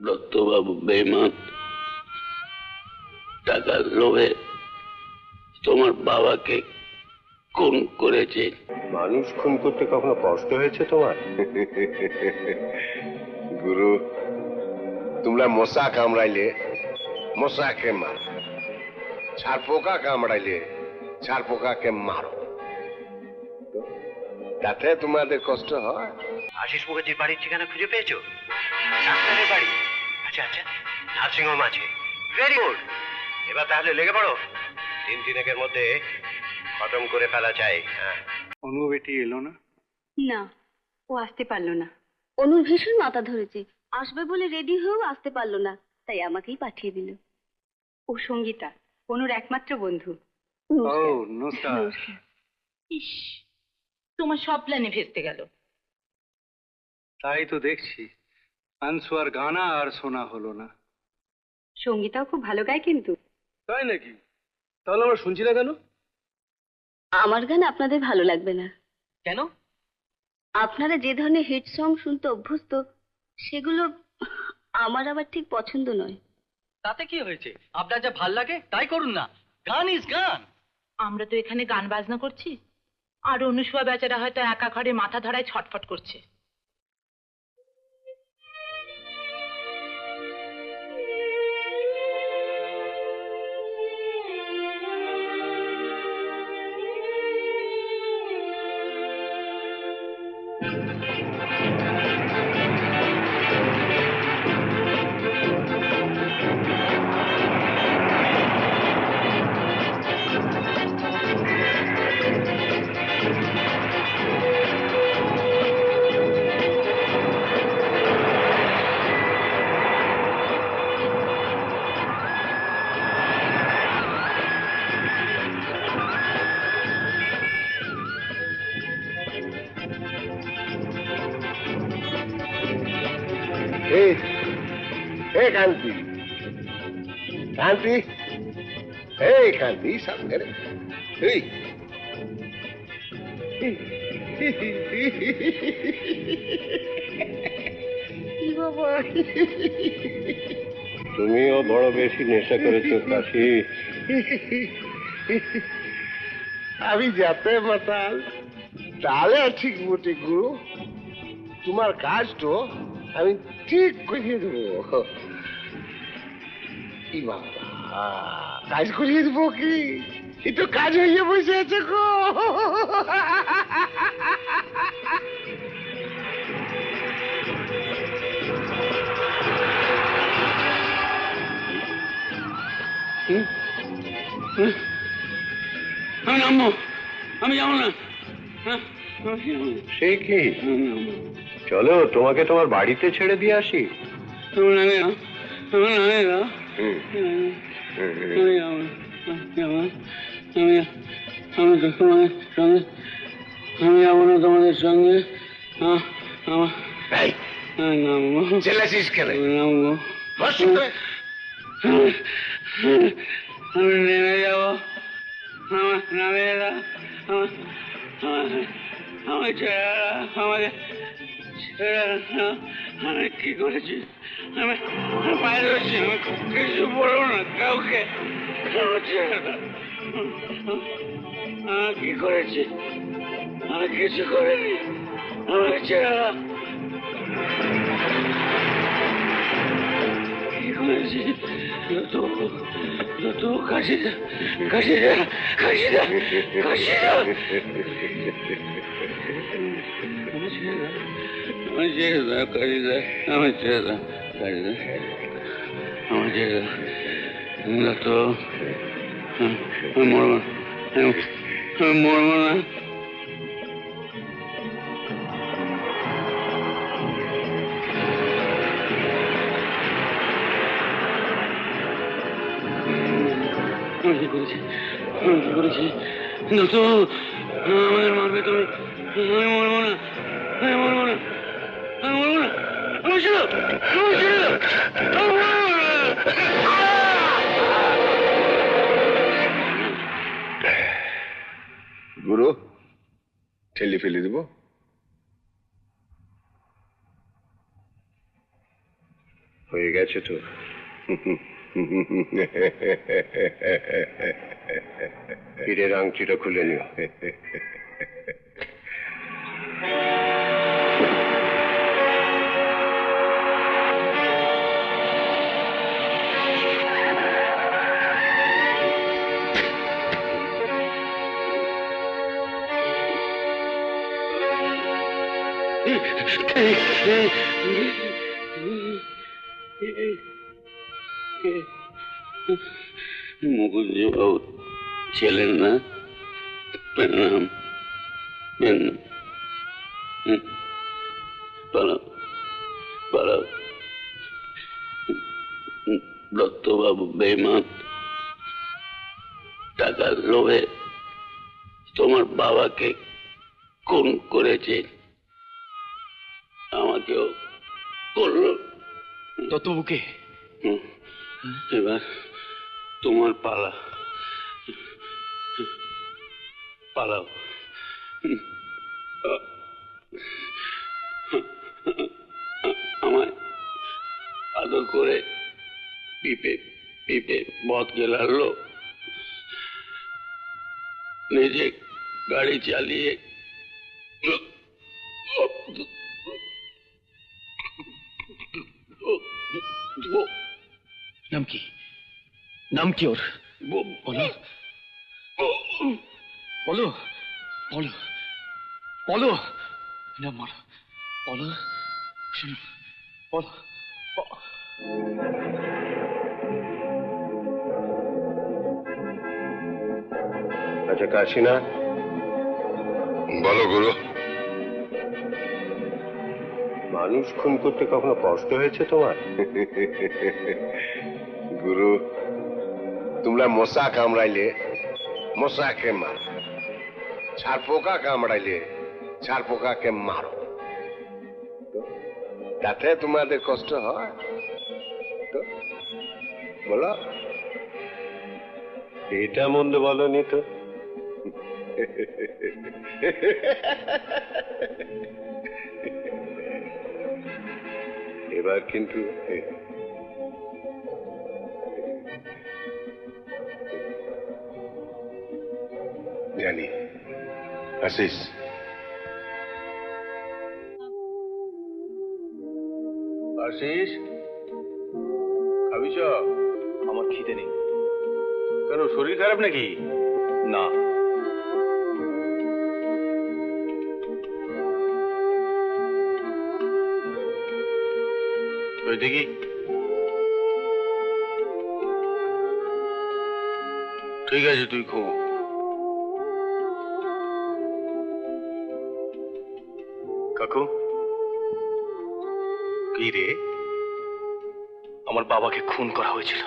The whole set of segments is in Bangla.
দত্তবাবু বেঈমান, টাকার লোভে তোমার বাবাকে খুন করেছে। মানুষ খুন করতে কখনো কষ্ট হয়েছে তোমার? গুরু, তোমরা মশা কামড়াইলে মশাকে মারো, ছাড় পোকা কামড়াইলে ছাড় পোকাকে মারো, তাতে তোমাদের কষ্ট হয়। আশিস মুখার্জির বাড়ির ঠিকানা খুঁজে পেয়েছো? ডাক্তারের বাড়ি? আচ্ছা আচ্ছা, নার্সিংহোম আছে। Very good. এবার তাহলে লেগে পড়ো, 3 দিনের মধ্যে খতম করে ফেলা চাই। হ্যাঁ। অনু বেটি এলো না? না, ও আসতে পারলো না। অনুর ভীষণ মাথা ধরেছে, আসবে বলে রেডি হয়েও আসতে পারলো না, তাই আমাকেই পাঠিয়ে দিল। ও সঙ্গীতা, অনুর একমাত্র বন্ধু। ও নমস্কার। ইস, তোমার সব প্ল্যানে ভেস্তে গেল। তাই তো দেখছি, আনসুয়ার গানা আর শোনা হলো না। সঙ্গীতাও খুব ভালো গায় কিন্তু। তাই নাকি? তাহলে আমরা শুনছি না কেন? আমার গান আপনাদের ভালো লাগবে না। কেন? আপনারা যে ধরনের হিট সং শুনতে অভ্যস্ত, সেগুলো আমার আবার ঠিক পছন্দ নয়। তাতে কি হয়েছে? আপনার যা ভাল লাগে তাই করুন না। গান ইজ গান। আমরা তো এখানে গান বাজনা করছি, আর অনুসুয়া বেচারা হয়তো একা ঘরে মাথা ধরায় ছটফট করছে। কান্তি, কান্তি, এই কান্তি, সামনে এই তুমিও বড় বেশি নেশা করেছো কাশি। আমি যাতে মাতাল, তাহলে আর ঠিক বটে গুরু। তোমার কাজ তো আমি ঠিক করিয়ে দেবো। কি বাবা, কাজ করিয়ে দেবো কি? একটু কাজ হইয়া বসে আছে গো। আমি নামবো, আমি যাবো না। সে কি? চলো তোমাকে তোমার বাড়িতে ছেড়ে দিয়ে আসি। আমি যাবো না তোমাদের সঙ্গে। চেল্লাছিস কেন? নামবো, আমি নেমে যাবো। আমার নামে আমার ছেড়ে আমাকে ছেড়ে, আমি কি করেছি? আমি বাইরে রয়েছি, আমি কিছু বলবো না কাউকে। আমি কি করেছি? আমি কিছু করিনি, আমাকে ছেড়ে কি করেছি? তো কাশি দা, কাশি দা, কাশি দা, কাশি দা। আমি ছেড়ে দাও কাশি দা, আমি ছেড়ে দাও কাশি দা, আমি ছেড়ে দাও। তো আমি মরবো না, আমি মরবো না। আমি কি করেছি? আমি কি করেছি? তো আমাদের মারবে তুমি। আমি মরবো না, আমি মরবো না, আমি মরবো না। আমি ছিল, আমি ছিল, গুরু, ঠেলে ফেলে দেবো? হয়ে গেছে তো। হীরের আংটিটা খুলে নিও। মুকুন্দবাবু ছিলেন না? প্রণাম। দত্তবাবু বেঈমান, টাকার লোভে তোমার বাবাকে খুন করেছে, আমাকেও করলো। দত্তবাবুকে এবার তোমার পালা, পালাও। আমায় আদর করে পিপে পিপে মদ গেলালো, নিজে গাড়ি চালিয়ে নাম কি? নাম কি ওর? বলো বলো বলো বলো, নাম বলো, বলো শুনো, বলো। আচ্ছা কাশিনা, বলো গুরু। মানুষ খুন করতে কখনো কষ্ট হয়েছে তোমার? গুরু, তোমরা মশা কামড়াইলে মশাকে মারো, ছাড় পোকা কামড়াইলে ছাড় পোকাকে মারো, তাতে তোমাদের কষ্ট হয় তো? বলো। এটা মন্দ বলনি তো। এবার কিন্তু জানি আসিস। আশিস, খাবি চ? আমার খিদে নেই। কেন, শরীর খারাপ নাকি? না, ওই দেখি। ঠিক আছে, তুই ঘুমো। কাকু, কি রে? আমার বাবাকে খুন করা হয়েছিল।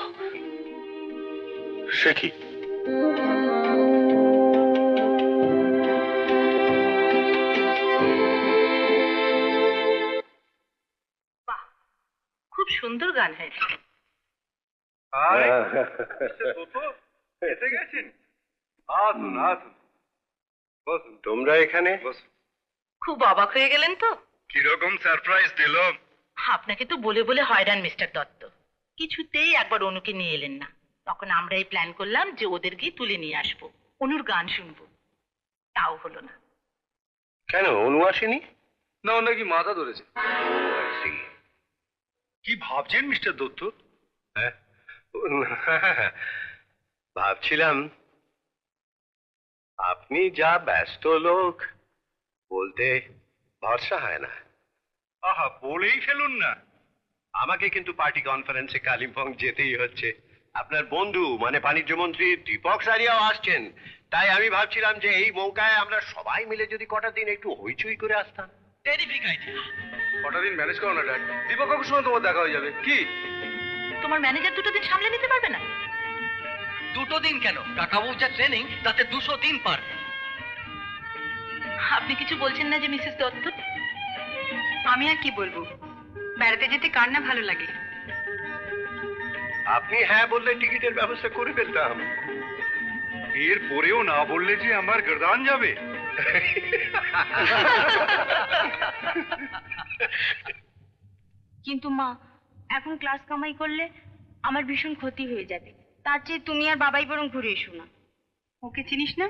সে কি? বাহ, খুব সুন্দর গান হয়েছে। এসে গেছেন? আসুন আসুন, বসুন। তোমরা এখানে? খুব অবাক হয়ে গেলেন তো? কিরকম সারপ্রাইজ দিলাম? আপনাকে তো বলে বলে হয়রান মিস্টার দত্ত, কিছুতেই একবার অনুকে নিয়ে এলেন না। তখন আমরা এই প্ল্যান করলাম যে ওদের গিয়ে তুলে নিয়ে আসবো, অনুর গান শুনবো। তাও হলো না। কেন, অনু আসেনি? না, ও নাকি মাথা ধরেছে। কি ভাবছেন মিস্টার দত্ত? হ্যাঁ, ভাবছিলাম আপনি যা ব্যস্ত লোক, বলতে ভরসা হয় না। আহা, বলেই ফেলুন না। আমাকে কিন্তু পার্টি কনফারেন্সে কালিম্পং যেতেই হচ্ছে। আপনার বন্ধু মানে বাণিজ্য মন্ত্রী দীপক সারিয়াও আসছেন। তাই আমি ভাবছিলাম যে এই মৌকায় আমরা সবাই মিলে যদি কটা দিন একটু হইচই করে আসতাম। Terrific idea. কটা দিন ম্যানেজ করো না ড্যাড, দীপক কাকুর সঙ্গে তোমার দেখা হয়ে যাবে। কি তোমার ম্যানেজার দুটো দিন সামলে নিতে পারবে না? 2 দিন কেন, কাকাবাবুর যা ট্রেনিং তাতে 200 দিন পারবে। আপনি কিছু বলছেন না যে মিসেস দত্ত? আমি আর কি বলবো, বেড়াতে যেতে কার না ভালো লাগে। আপনি হ্যাঁ বললে টিকিটের ব্যবস্থা করে ফেলতাম। এর পরেও না বললে যে আমার গর্দান যাবে। কিন্তু মা, এখন ক্লাস কামাই করলে আমার ভীষণ ক্ষতি হয়ে যাবে। তার চেয়ে তুমি আর বাবাই বরং ঘুরে এসো না। ওকে চিনিস না?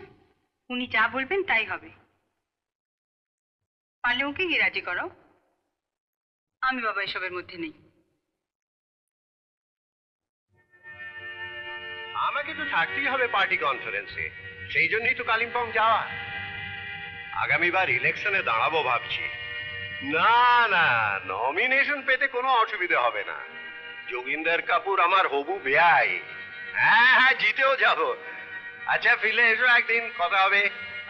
উনি যা বলবেন তাই হবে। পারলে ওকে গিয়ে রাজি করো। আমি বাবা এসবের মধ্যে নেই। আমাকে তো থাকতেই হবে পার্টি কনফারেন্সে, সেই জন্যই তো কালিম্পং যাওয়া। আগামীবার ইলেকশনে দাঁড়াবো ভাবছি। না না, নমিনেশন পেতে কোনো অসুবিধা হবে না। যোগিন্দর কাপুর আমার হবু বেয়াই। হ্যাঁ হ্যাঁ, জিতেও যাব। আচ্ছা ফিরে এসো একদিন, কথা হবে।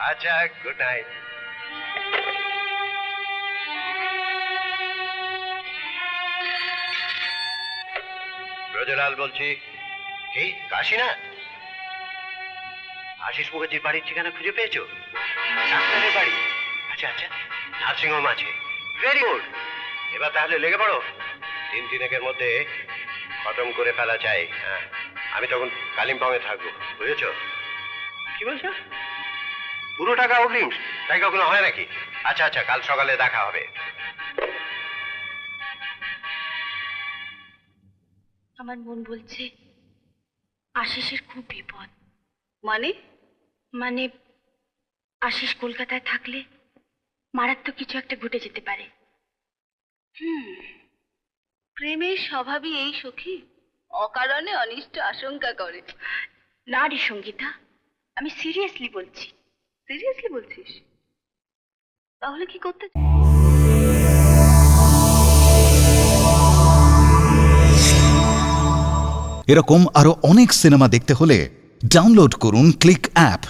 আচ্ছা, গুড নাইট। ব্রজলাল বলছি। এই কাশীনাথ, আশিস মুখার্জির বাড়ির ঠিকানা খুঁজে পেয়েছো? ডাক্তারের বাড়ি? আচ্ছা আচ্ছা, নার্সিংহোম আছে। Very good. এবার তাহলে লেগে পড়ো, 3 দিনের মধ্যে খতম করে ফেলা চাই। হ্যাঁ, আমি তখন কালিম্পংয়ে থাকবো, বুঝেছো? কি বলছো? পুরো টাকা অগ্রিম? তাই কখনো হয় নাকি? আচ্ছা আচ্ছা, কাল সকালে দেখা হবে। আমার মন বলছে আশিসের খুব বিপদ। মানে? মানে আশিস কলকাতায় থাকলে মারাত্মক কিছু একটা ঘটে যেতে পারে। প্রেমের স্বভাবই এই সখী, অকারণে অনিষ্ট আশঙ্কা করে। না রে সঙ্গীতা, আমি সিরিয়াসলি বলছি। সিরিয়াসলি বলছিস? তাহলে কি করতে? এরকম আরো অনেক সিনেমা দেখতে হলে ডাউনলোড করুন ক্লিক অ্যাপ।